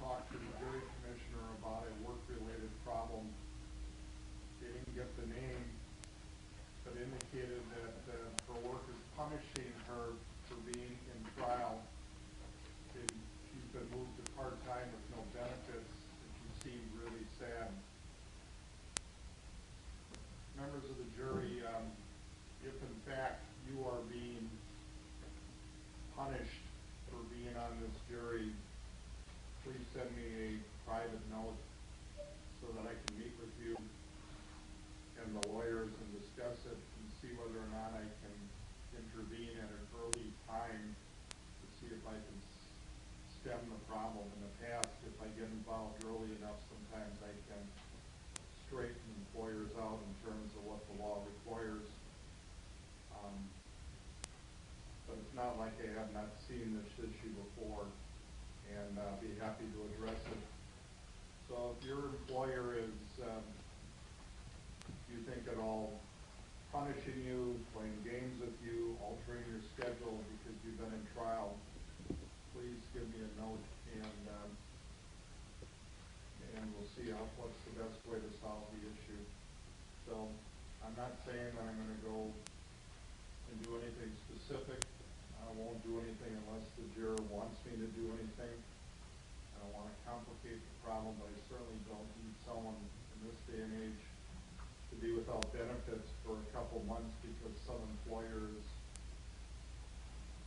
talked to the jury commissioner about a work-related problem. They didn't get the name, but indicated that her work is punishing her for being in trial. She's been moved to part-time with no benefits, and she seemed really sad. Members of the jury, if in fact you are being punished for being on this jury, please send me a private note so that I can meet with you and the lawyers and discuss it and see whether or not I can intervene at an early time to see if I can stem the problem. In the past, if I get involved early enough, sometimes I can straighten employers out in terms of what the law requires. But it's not like I have not seen this issue before, and I'll be happy to address it. So if your employer is, you think at all, punishing you, playing games with you, altering your schedule because you've been in trial, please give me a note, and we'll see what's the best way to solve the issue. So I'm not saying that I'm going to go and do anything specific. I won't do anything unless the juror wants me to do anything. I don't want to complicate the problem, but I certainly don't need someone in this day and age to be without benefits for a couple months because some employers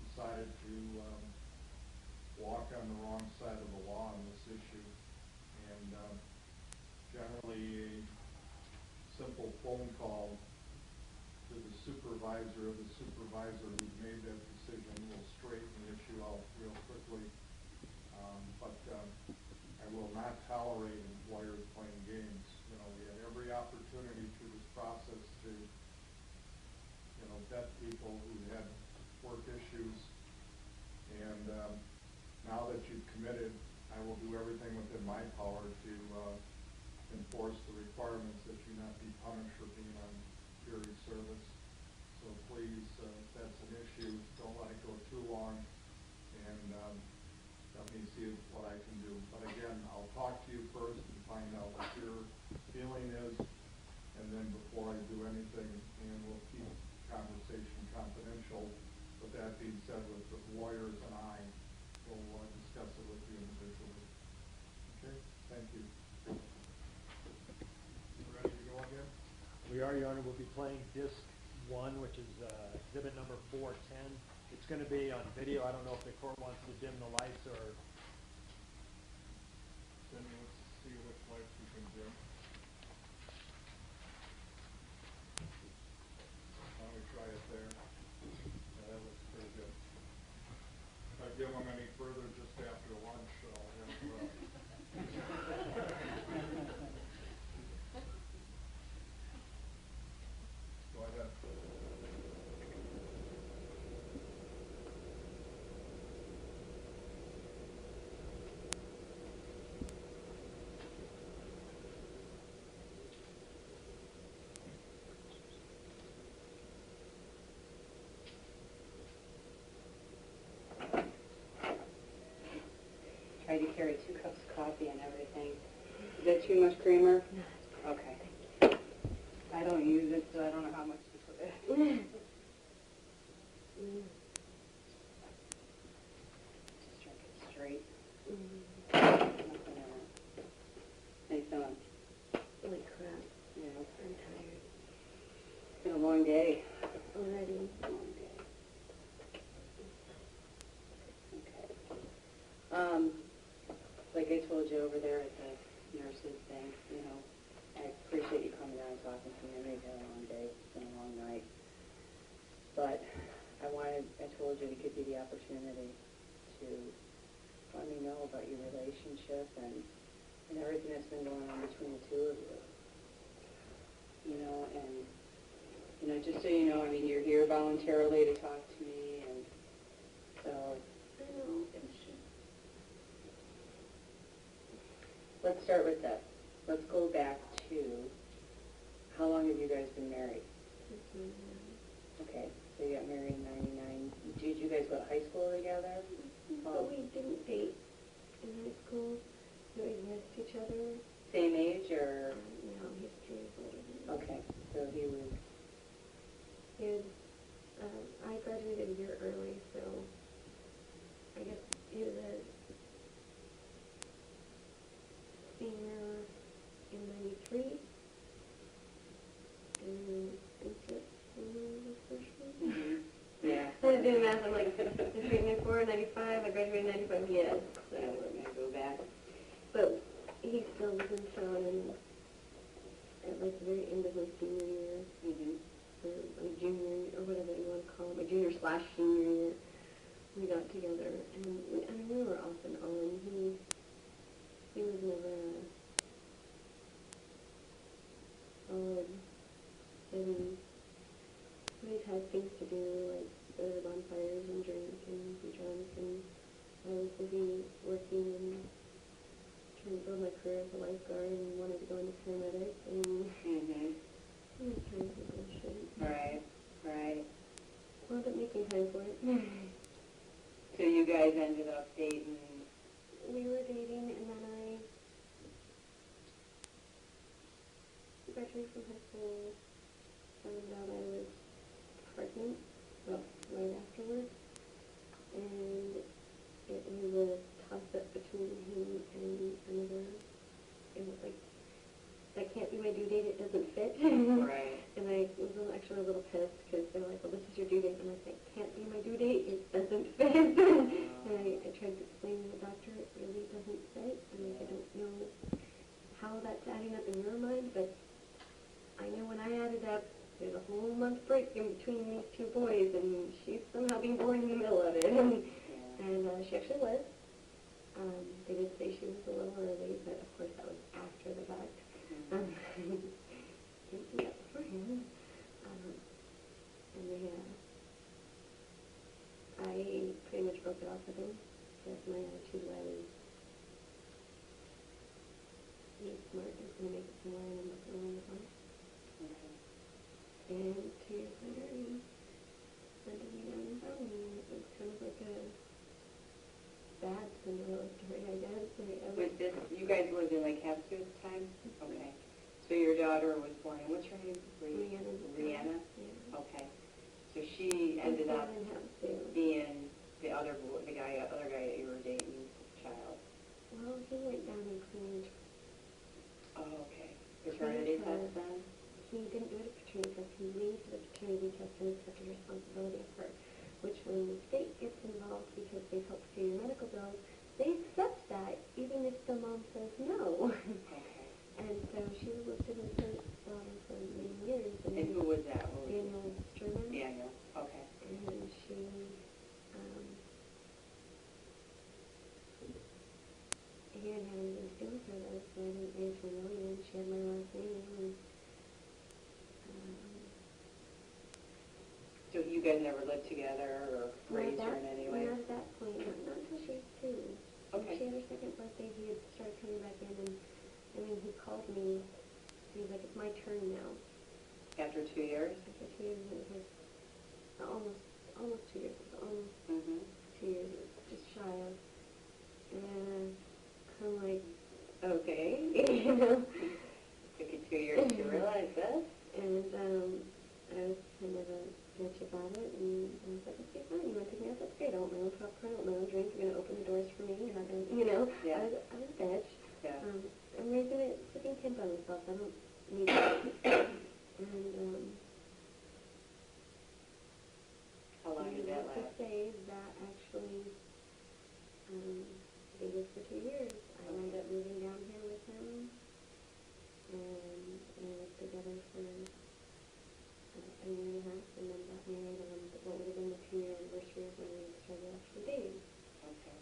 decided to walk on the wrong side of the law on this issue. And generally a simple phone call to the supervisor of the supervisor who made that decision will straighten the issue out real quickly. But I will not tolerate employers playing games. You know, we had every opportunity through this process to, you know, vet people who had work issues. And now that you've committed, I will do everything within my power to enforce the requirements that you not be punished for being on jury service. So please, if that's an issue, don't let it go too long, and let me see what I can do. But again, I'll talk to you first and find out what your feeling is, and then before I do anything, and we'll keep conversation confidential. With that being said, with the lawyers and I will discuss it with you individually. Okay? Thank you. Ready to go again? We are, Your Honor. We'll be playing disc 1, which is exhibit number 410. It's going to be on video. I don't know if the court wants to dim the lights or... Then let's see which lights we can dim. Why don't we try it there? Yeah, that looks pretty good. If I dim them any further just after lunch, I'll have... Go ahead. Try to carry 2 cups of coffee and everything. Is that too much creamer? No. Okay. I don't use it, so I don't know how much to put in. Just drink it straight. Nothing in it. How you feeling? Like crap. Yeah. I'm tired. It's been a long day. Already. Long day. Like I told you over there at the nurses' thing, you know, I appreciate you coming down and talking to me. I know you've had a long day. It's been a long night. But I told you to give you the opportunity to let me know about your relationship and everything that's been going on between the two of you. You know, and, you know, just so you know, I mean, you're here voluntarily to talk to me, and so... I know. Let's start with this. Let's go back to, how long have you guys been married? Okay, so you got married in 99. Did you guys go to high school together? But we didn't date in high school. liked each other. Same age or? No, he's 3 years older than me. Okay, so he was, He was, I graduated a year early, so I guess he was a senior in 93, and Vincent was freshman. yeah. I was doing math, I'm like, I was 94, 95, I graduated in 95, yes. So we're gonna go back. But he still was in town, and at like the very end of my senior year, or my junior, or whatever you want to call it, my junior/senior year, we got together, and we were off and on. He was never solid, and we had things to do, like go to bonfires and drink and be drunk, and I was busy working and trying to build my career as a lifeguard and wanted to go into paramedic, and all kinds of bullshit. Right. Wound up making time for it. So you guys ended up dating? We were dating, and then I graduated from high school, found out I was pregnant, like, right afterwards, and it was a toss-up between him and another. It was like, that can't be my due date, it doesn't fit. Right. And I was actually a little pissed, because they were like, well, this is your due date, and I said, can't be my due date, it doesn't fit. And I tried to explain to the doctor, it really doesn't fit, and like, I don't know how that's adding up in your mind, but I know when I added up, there's a whole month break in between these two boys, and she's somehow being born in the middle of it. And she actually was. They did say she was a little early, but of course that was after the fact. Didn't see that beforehand. And I pretty much broke it off with him, because my attitude was, he's smart, he's going to make it somewhere, and I'm not going to learn the fun. And 2 years later, he sent me down in town, and it was kind of like a bad Cinderella story, I guess. Was this, you guys lived in Lake Havasu at the time? Okay. So your daughter was born in, what's her name? Rihanna. Rihanna? Yeah. Okay. So she ended up in Havasu. being the other guy that you were dating child. Well, he went down and cleaned. Oh, okay. Paternity test then? He didn't do it at paternity test. He waived the paternity test and accepted responsibility of her, which when the state gets involved because they've helped pay your medical bills, they accept that even if the mom says no. Okay. And so she was listed as her daughter for many years. And who was that? Daniel Sturman. Daniel. Okay. And she, he didn't have anything to do with her though, so I didn't answer a million. She had my last name, and So you guys never lived together or raised her in any way? Not at that point, not until she was 2. When Okay. she had her second birthday, he had started coming back in, and I mean, he called me, he was like, it's my turn now. After 2 years? After 2 years, it was like, almost 2 years, it was almost 2 years, it was just shy of, and I'm like, okay, you know. Took you 2 years to realize this? And I was kind of a bitch about it, and I was like, okay, fine, you want to pick me up? That's great. I want my own popcorn, I want my own drink, you're going to open the doors for me, you're not going to, you know. Yeah. I was a bitch. Yeah. I'm raising a freaking kid by myself. I don't need that. And, How long did that to last? say that actually, it was for 2 years. I wound up moving down here with him, and we lived together for a year and a half, and then got married on what would have been the 2-year anniversary of when we started actually dating. Okay.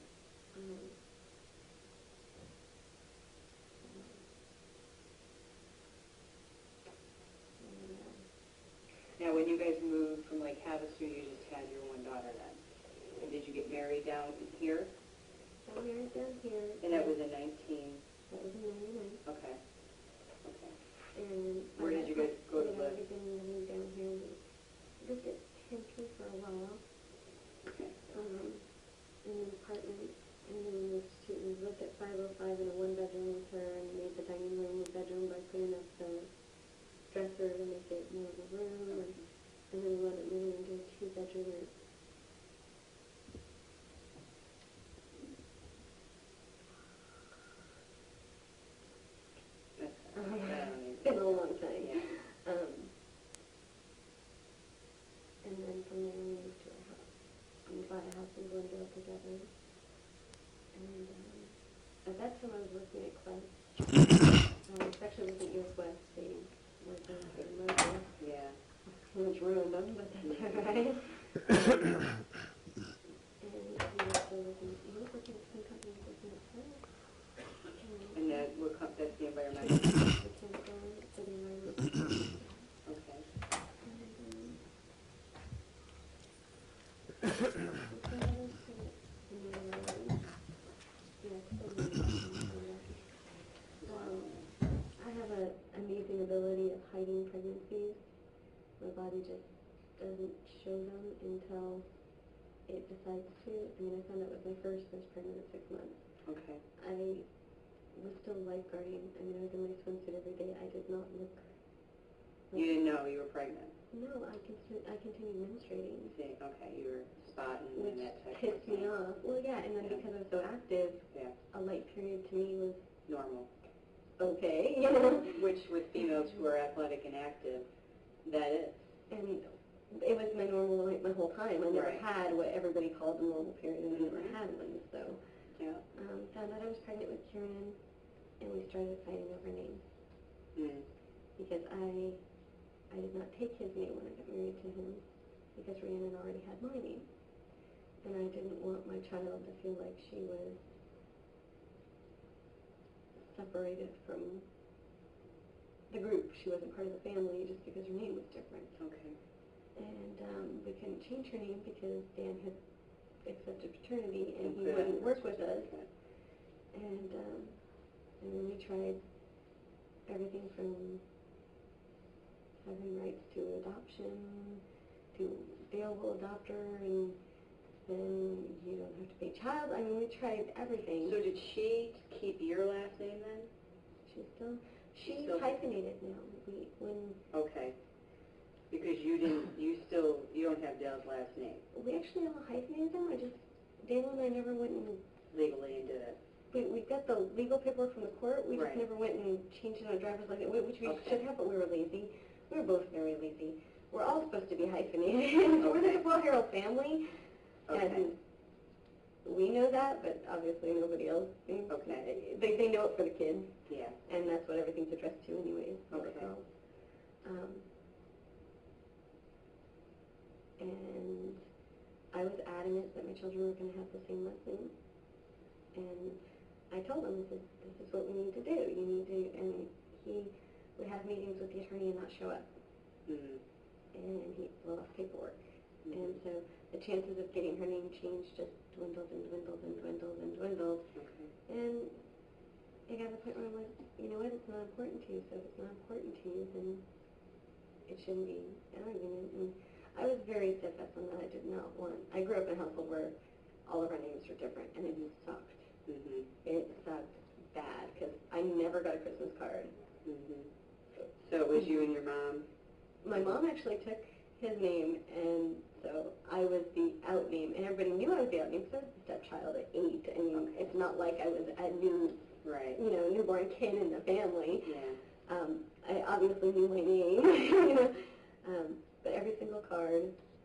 Now, when you guys moved from Lake Havasu, you just had your one daughter then? And did you get married down here? Got married down here. And that was in That was in 99. Okay. Okay. And Where did you guys go to we live? had already been living down here. We lived at Tempe for a while, Okay. in an apartment, and then we lived at 505 in a one-bedroom with her, the house in Glendale together. And at that time I was working at Quest. It actually wasn't your Quest, they were going to merger. Yeah. Which ruined them, but that's all right. And he was still working, he was working at some company, he was working at Quest. And that's the environmental. Mechanical for the environment. Okay. I have an amazing ability of hiding pregnancies. My body just doesn't show them until it decides to. I mean, I found out with my first, I was pregnant at 6 months. Okay. I was still lifeguarding. I mean, I was in my swimsuit every day. I did not look like... You didn't know you were pregnant? No, I continued menstruating. See, okay, you were spotting Which and that type of pissed thing. me off. Well, yeah, and then Yeah. because I was so active, Yeah. a light period to me was Normal. okay, you know? Which with females who are athletic and active, that is. And it was my normal light my whole time. I never Right. had what everybody called a normal period, and I never Mhm. had one, so... Yeah. Found out I was pregnant with Kieran, and we started fighting over names. Mm. Because I did not take his name when I got married to him, because Rhiannon already had my name. And I didn't want my child to feel like she was separated from the group. She wasn't part of the family just because her name was different. Okay. And we couldn't change her name because Dan had accepted paternity and he Okay. wouldn't work with us. Okay. And then we tried everything from having rights to adoption to available adopter, and then you don't have to pay child. I mean, we tried everything. So did she keep your last name then? She's still- hyphenated now. Okay. Because you don't have Dale's last name We actually all hyphenated them. Daniel and I never went and, legally and did it. we got the legal paperwork from the court. We Right. just never went and changed it on a driver's license, which we Okay. should have, but we were lazy. We were both very lazy. We're all supposed to be hyphenated. We're the Okay. DeVault Herald family, Okay. and we know that, but obviously nobody else thinks. Okay. They know it for the kids, Yeah. and that's what everything's addressed to anyways. Okay. And I was adamant that my children were going to have the same last name, and I told him, this is what we need to do. You need to, and he would have meetings with the attorney and not show up, Mm-hmm. and he blew off paperwork. Mhm. And so the chances of getting her name changed just dwindled and dwindled and dwindled and dwindled. Okay. And it got to the point where I'm like, you know what, it's not important to you, so if it's not important to you, then it shouldn't be an argument. And I was very steadfast on that. I did not want, I grew up in a household where all of our names were different, and it sucked. Mm-hmm. It sucked bad, because I never got a Christmas card. Mm-hmm. So it was you and your mom? My mom actually took his name, and so I was the out name, and everybody knew I was the out name because I was the stepchild at 8. I mean, Okay. it's not like I was a new, Right. newborn kid in the family. Yeah. I obviously knew my name, but every single card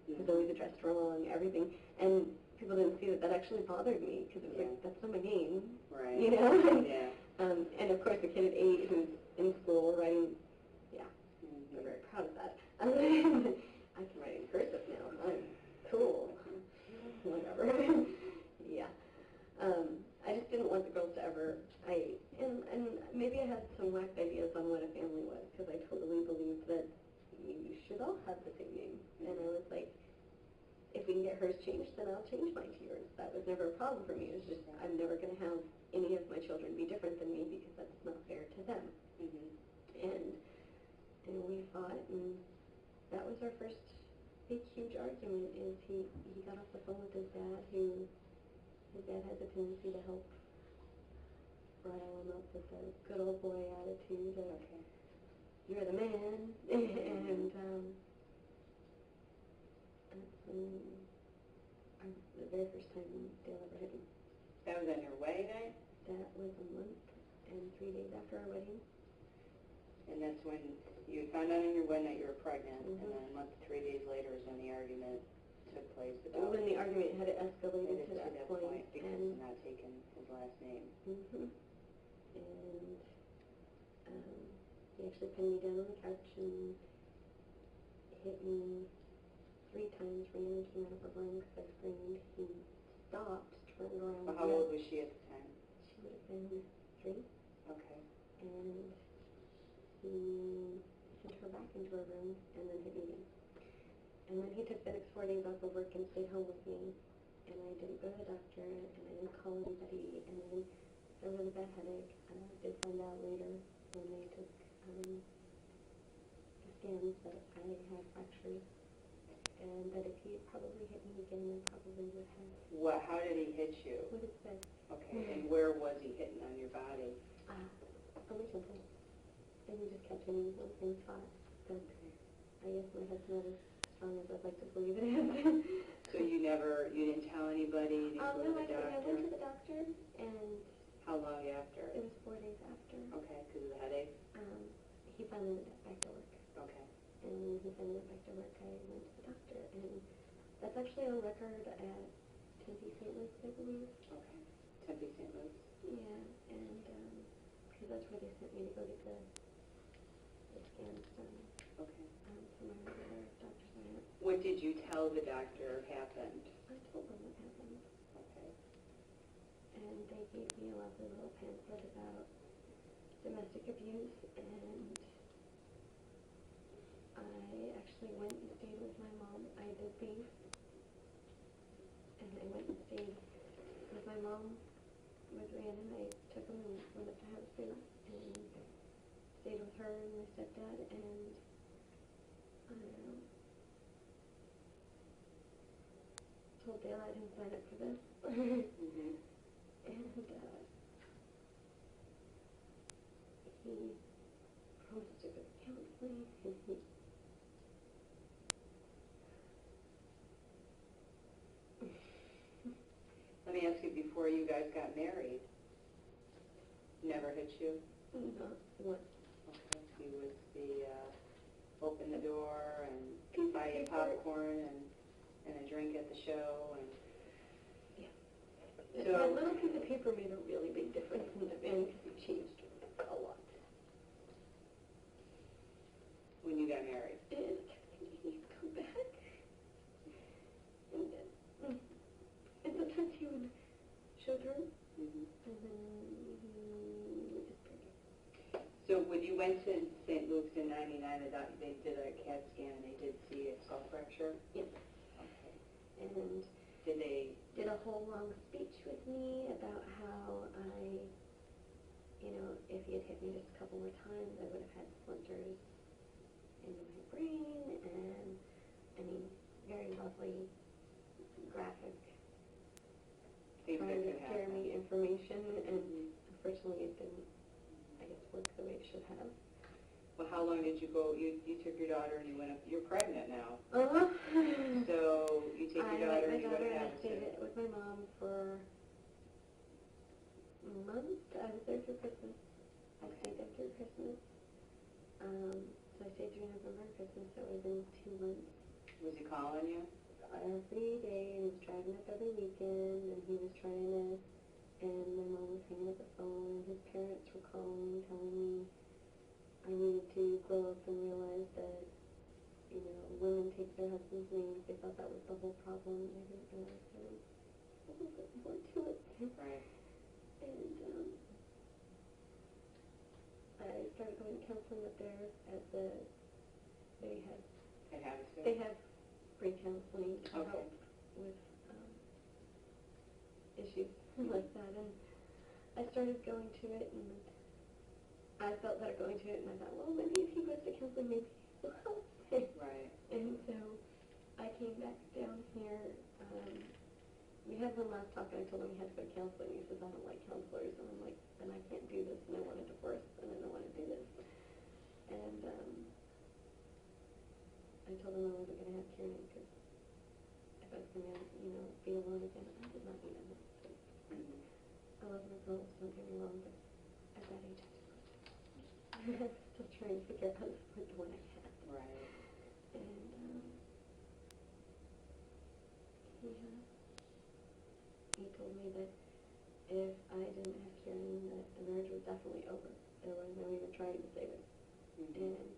was Mhm. always addressed wrong, everything, and people didn't see that actually bothered me, because it was Yeah. like, that's not my name, Right. Yeah. Yeah. And of course the kid at 8 who's in school writing, yeah, Mhm. I'm very proud of that. I can write in cursive now. I'm cool. Whatever. Yeah. I just didn't want the girls to ever. And maybe I had some whacked ideas on what a family was, because I totally believed that you should all have the same name. And I was like, if we can get hers changed, then I'll change mine to yours. That was never a problem for me. It was just, I'm never going to have any of my children be different than me, because that's not fair to them. Mm-hmm. And we fought, and that was our first big, huge argument, is he got off the phone with his dad, his dad has a tendency to help rile him up with a good old boy attitude of, Okay. you're the man, and the very first time Dale ever hit him. That was on your wedding night? That was a month and 3 days after our wedding. And that's when you found out on your wedding night you were pregnant, Mhm. and then a month, 3 days later is when the argument took place about... When the argument had escalated to that point. because And he's not taken his last name. hmm And he actually pinned me down on the couch and hit me 3 times, ran into me out of a room because I screamed. He stopped, turned around. Well, how old was she at the time? She would have been 3. Okay. And he sent her back into her room and then hit me again. And then he took the next 4 days off of work and stayed home with me. And I didn't go to the doctor, and I didn't call anybody, and then I had a really bad headache. And I did find out later when they took the scans that I had fractures, and that if he had probably hit me again, I probably would have. How did he hit you? With his fist. Okay, and where was he hitting on your body? On my temple. And he just kept hitting one same spot. But I guess my head's not as strong as I'd like to believe it is. So you didn't tell anybody? You didn't go to No, the doctor? I went to the doctor, and How long after? it was 4 days after. Okay, because of the headache? He finally went back to work. Okay. And when he finally went back to work, I went to the doctor, and that's actually on record at Tempe St. Luke's, I believe. Okay. Tempe St. Luke's? Yeah, and because that's where they sent me to go get the scans done. Okay. For my regular doctor's appointment. What did you tell the doctor happened? I told them what happened, Okay. and they gave me a lovely little pamphlet about domestic abuse, and I actually went and stayed with my mom. I did leave, and I went and stayed with my mom with Rhiannon. I took him and went up to house food and stayed with her and my stepdad, and told Dale I didn't sign up for this. Mm-hmm. And he promised to go to counseling, and he Let me ask you, before you guys got married, never hit you? not once. Okay. He was the, open the door and Piece of buy you paper. popcorn and a drink at the show and... Yeah. So- That little piece of paper made a really big difference in the band because it changed a lot. When you got married? And I kept thinking he'd come back. And sometimes he would show through, Mm-hmm. and then he would just break it. So when you went to St. Luke's in '99, they did a CAT scan and they did see a skull fracture? Yes. Okay. And Did they... did a whole long speech with me about how if he had hit me just a couple more times, I would have had splinters in my brain, and very lovely, graphic, things that trying to could scare happen? me information, and Mhm. unfortunately it didn't, I guess, work the way it should have. Well, how long did you go? You took your daughter and you went up... You're pregnant now. Uh-huh. So you take your daughter and you go to I stayed Havasu. with my mom for months. I was there through Christmas. I stayed there through Christmas. So I stayed through November and Christmas. That was in 2 months. Was he calling you? Every day, and he was driving up every weekend, and he was trying to, and my mom was hanging up the phone, and his parents were calling, telling me I needed to grow up and realize that, women take their husband's names. They thought that was the whole problem, and I didn't realize there was a little bit more to it. Right. And I started going to counseling up there they At Havasu? have free counseling to Okay. help with issues like that, and I started going to it, and I felt better going to it, and I thought, well, maybe if he goes to counseling, maybe he'll help. Right. And so I came back down here. We had one last talk, and I told him he had to go to counseling. He says, I don't like counselors, and I'm like, then I can't do this, and I want a divorce, and I don't want to do this. And I told him I wasn't going to have Kieran because if I was going to, be alone again, I did not need him. Mm-hmm. I love my girls, don't get me wrong, but at that age, I was still trying to figure out how to support the one I had. Right. And if I didn't have Karen, that the marriage was definitely over. There was no even trying to save it. Mm-hmm. And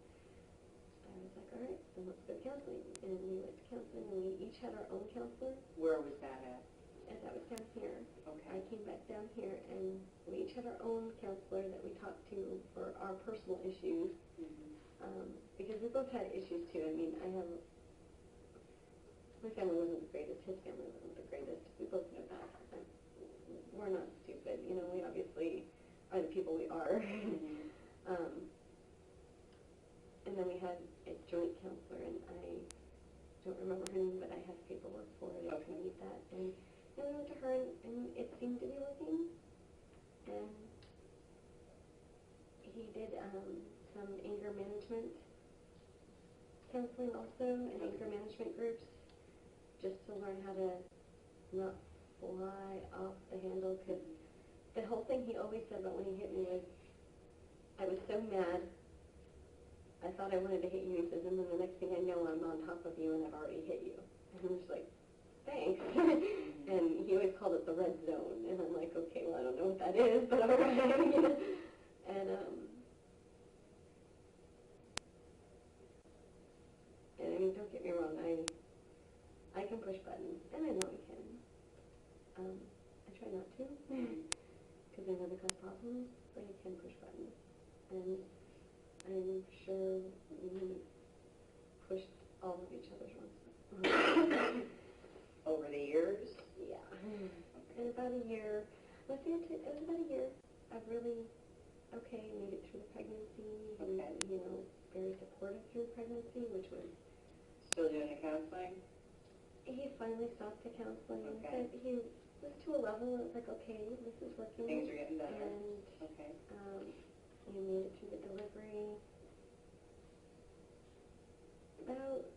I was like, all right, then let's go to counseling. And we went to counseling, and we each had our own counselor. Where was that at? And that was down here. Okay. I came back down here, and we each had our own counselor that we talked to for our personal issues. Mm-hmm. Because we both had issues too. I mean, my family wasn't the greatest, his family wasn't the greatest. We both know that. We're not stupid, you know, we obviously are the people we are. Mm-hmm. And then we had a joint counselor, and I don't remember her name, but I have paperwork for it if you need that. And then we went to her, and it seemed to be working. And he did some anger management counseling also, and anger management groups, just to learn how to not fly off the handle, because the whole thing he always said about when he hit me was, I was so mad, I thought I wanted to hit you. He says, and then the next thing I know, I'm on top of you and I've already hit you. And I'm just like, thanks. And he always called it the red zone. And I'm like, okay, well, I don't know what that is, but all right. You know? And I mean, don't get me wrong, I can push buttons, and I know I can. I try not to, because I know they cause problems, but I can push buttons. And I'm sure we pushed all of each other's ones. Over the years? Yeah. In about a year, it was about a year of really, made it through the pregnancy. Okay. And, you know, very supportive through the pregnancy, which was... Still doing the counseling? He finally stopped the counseling. Okay. But he was to a level that was like, okay, this is working. Things are getting better. And Okay. he made it through the delivery. About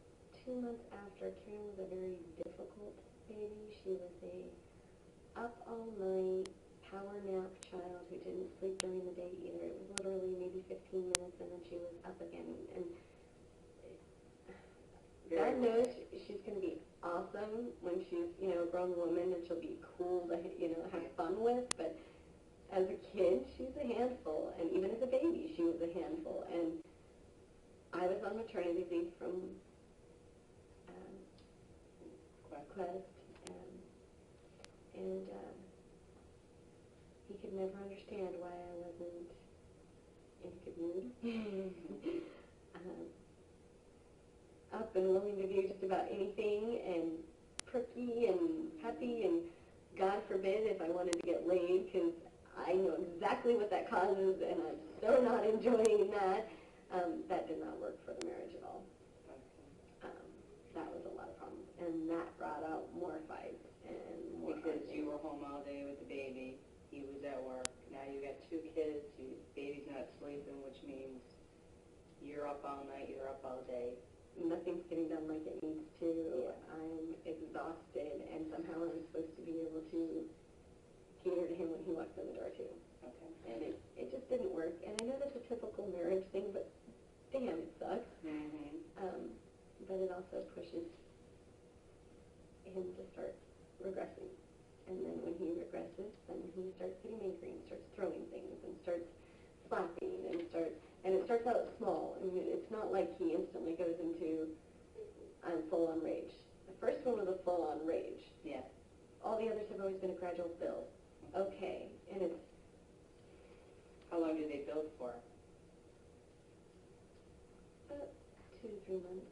2 months after, Karen was a very difficult baby. She was a up all night, power nap child who didn't sleep during the day either. It was literally maybe 15 minutes, and then she was up again. And God knows she's going to be awesome when she's, you know, a grown woman, and she'll be cool to, you know, have fun with. But as a kid, she's a handful, and even as a baby, she was a handful. And I was on maternity leave from Quest, and he could never understand why I wasn't in a good mood. Up and willing to do just about anything, and perky and happy, and God forbid if I wanted to get laid, because I know exactly what that causes, and I'm so not enjoying that. That did not work for the marriage at all. That was a lot of problems, and that brought out more fights and more Because arguing. you were home all day with the baby, he was at work, now you got 2 kids, baby's not sleeping, which means you're up all night, you're up all day. Nothing's getting done like it needs to. Yeah. I'm exhausted, and somehow I'm supposed to be able to cater to him when he walks in the door too. Okay. And it just didn't work. And I know that's a typical marriage thing, but damn, it sucks. Mm-hmm. But it also pushes him to start regressing. And then when he regresses, then he starts getting angry and starts throwing things and starts slapping and it starts out small. I mean, it's not like he instantly goes into, I'm full-on rage. The first one was a full-on rage. Yeah. All the others have always been a gradual build. Okay, and it's... How long do they build for? 2 to 3 months.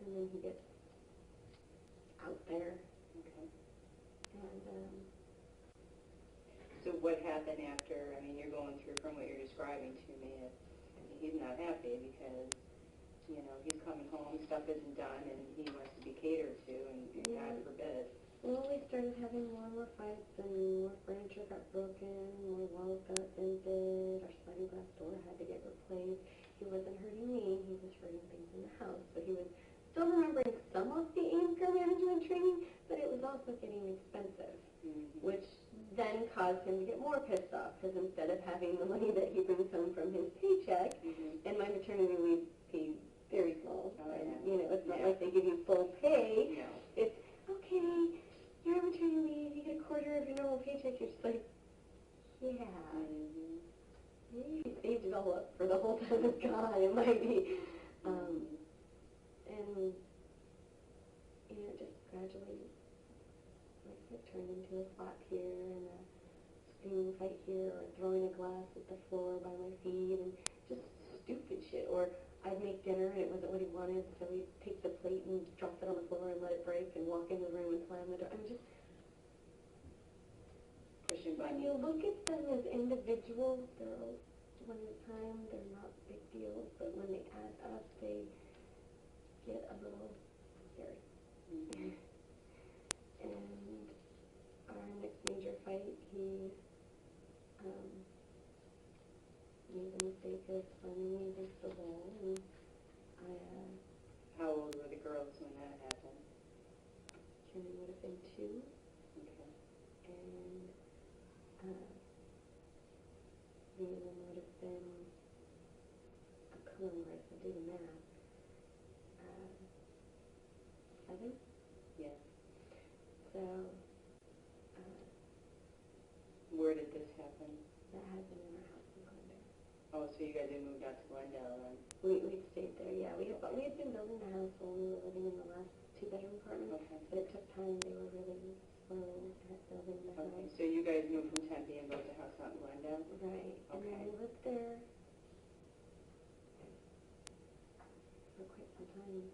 And then he gets out there. Okay. And, So what happened after, I mean, you're going through from what you're describing to me, he's not happy because, you know, he's coming home, stuff isn't done, and he wants to be catered to, and God forbid. well, we started having more and more fights, and more furniture got broken, more walls got dented, our sliding glass door had to get replaced. He wasn't hurting me, he was hurting things in the house. So he was still remembering some of the anger management training, but it was also getting expensive, which then caused him to get more pissed off, because instead of having the money that he brings home from his paycheck, and my maternity leave pays very small, and, you know, it's not like they give you full pay. No. It's, okay, you're on maternity leave, you get a quarter of your normal paycheck. You're just like, Yeah. Mm-hmm. Maybe if you saved it all up for the whole time it's gone, it might be. And, you know, just gradually, like I said, turned into a spot here and a screaming fight here, or throwing a glass at the floor by my feet, and just stupid shit. Or I'd make dinner and it wasn't what he wanted, so he'd take the plate and drop it on the floor and let it break and walk into the room and slam the door. I mean, just Pushing when buttons. you look at them as individuals, they're all one at a time, they're not big deals, but when they add up, they get a little scary. Mm-hmm. And our next major fight, he made the mistake of slamming me against the wall, and I, How old were the girls when that happened? Kenny would have been 2, Okay. and Leland would have been, come on, Marissa, do the math, 7? Yeah. So, Where did this happen? that happened in our house in Glendale. Oh, so you guys had moved out to Glendale then? We stayed there, yeah. We had been building the house when we were living in the last 2-bedroom apartment, Okay. but it took time. They were really slow at building the Okay, house. so you guys moved from Tempe and built a house out in Glendale? Right, and then Okay. we lived there for quite some time.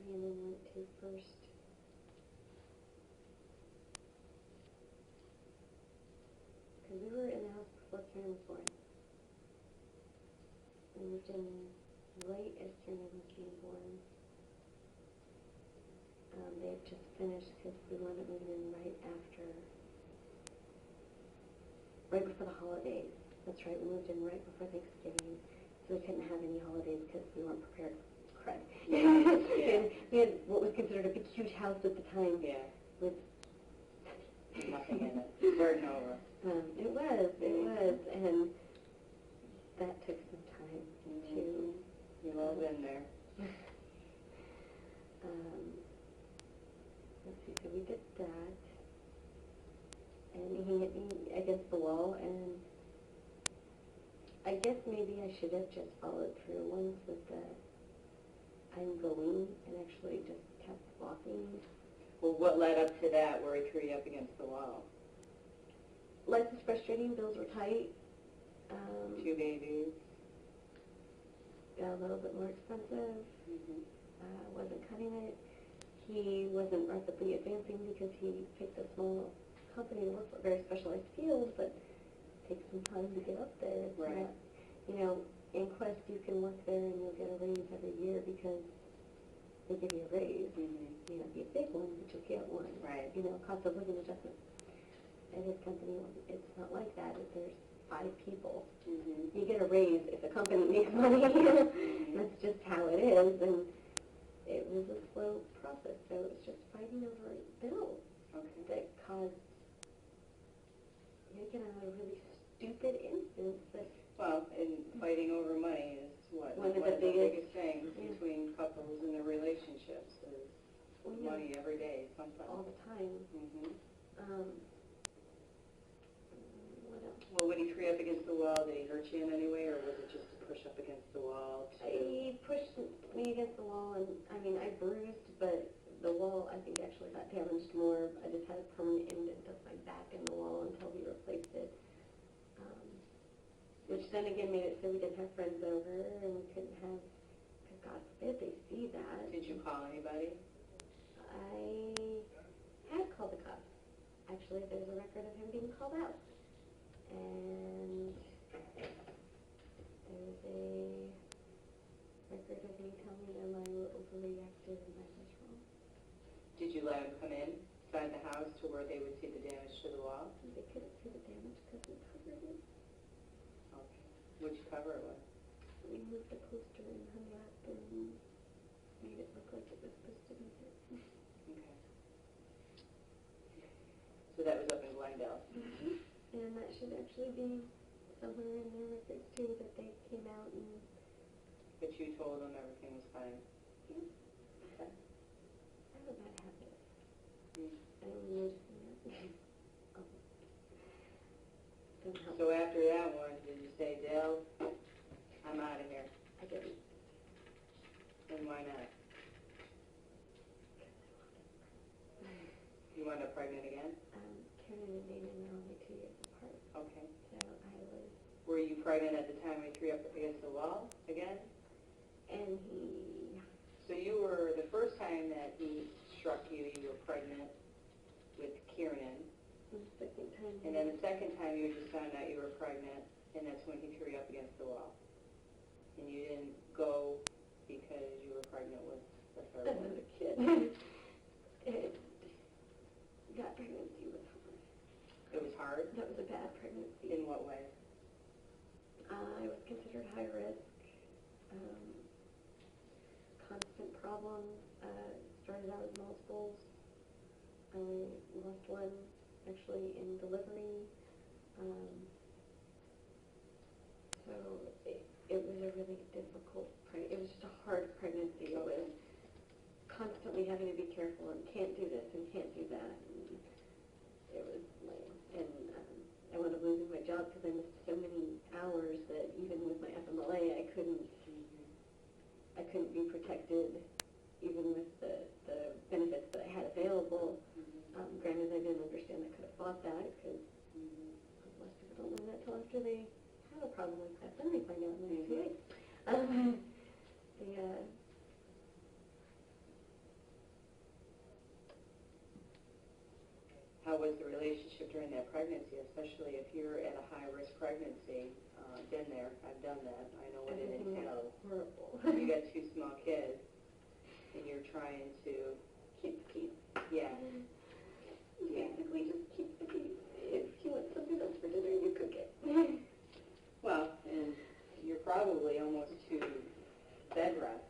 Rhiannon went to first because we were in the house before Karen was born. We moved in right as Karen was being born. They had just finished because we wound up moving in right before the holidays. That's right, we moved in right before Thanksgiving, so we couldn't have any holidays because we weren't prepared. Crud. Yeah. We had what was considered a big, huge house at the time. Yeah. With Nothing in it. Starting over. It was, and that took some time to. You've all been there. Let's see, so we did that, and he hit me against the wall, and I guess maybe I should have just followed through once with the I'm going, and actually just kept walking. Well, what led up to that where he threw you up against the wall? Life was frustrating, bills were tight. 2 babies. Got a little bit more expensive. Mm-hmm. Wasn't cutting it. He wasn't rapidly advancing because he picked a small company to work for, a very specialized field, but it takes some time to get up there. It's Right. not, you know, in Quest you can work there and you'll get a raise every year because they give you a raise. Mm-hmm. You know, be a big one, but you'll get one. Right. You know, cost of living adjustment. At his company, it's not like that. There's 5 people. Mm-hmm. You get a raise if the company makes money. That's just how it is, and it was a slow process. So it was just fighting over bills Okay. that caused, again, another really stupid instance that. Well, and fighting over money is what? One of the biggest things yeah. between couples and their relationships is Well, yeah, money every day, sometimes. all the time. Mm-hmm. What else? Well, when he threw you up against the wall, did he hurt you in any way, or was it just to push up against the wall? He pushed me against the wall, and I mean, I bruised, but the wall, I think, actually got damaged more. I just had a permanent indent of my back in the wall until we replaced it. Which then again made it so we didn't have friends over, and we couldn't have, because God forbid they see that. Did you call anybody? I had called the cops. Actually, there's a record of him being called out. And there's a record of me telling them I overreacted and I was wrong. Did you let him come inside the house to where they would see the damage to the wall? They couldn't see the damage because we covered it. Okay. What'd you cover it with? We moved the poster and hung it up and made it look like it was supposed to be there. Okay. So that was up in Glendale. Mm-hmm. And that should actually be somewhere in their records too, that they came out and. But you told them everything was fine. Yeah. Okay. I have a bad habit. Mm. I don't notice that. wound up pregnant again? Karen and Dana are only 2 years apart. Okay. So I was, Were you pregnant at the time he threw you up against the wall again? and he, So you were, the first time that he struck you, you were pregnant with Kieran. the second time. And then the second time you just found out you were pregnant, and that's when he threw you up against the wall. And you didn't go because you were pregnant with the third one. Another kid. That pregnancy was hard. It was hard? That was a bad pregnancy. In what way? I was considered high risk. Constant problems. Started out as multiples. I lost one actually in delivery. So it was a really difficult pregnancy. It was just a hard pregnancy. It was constantly having to be careful and can't do this and can't do that. And it was lame. And I wound up losing my job because I missed so many hours that even with my FMLA, I couldn't be protected, even with the benefits that I had available. Granted, I didn't understand I could have fought that because most people don't know that until after they have a problem like that. Then they find out and they're too late. How was the relationship during that pregnancy, especially if you're at a high-risk pregnancy? Been there, I've done that, I know what it Everything was entails. horrible. You got 2 small kids, and you're trying to, Keep the peace. yeah, yeah. Basically, just keep the peace. If you want something else for dinner, you cook it. Well, and you're probably almost to bed rest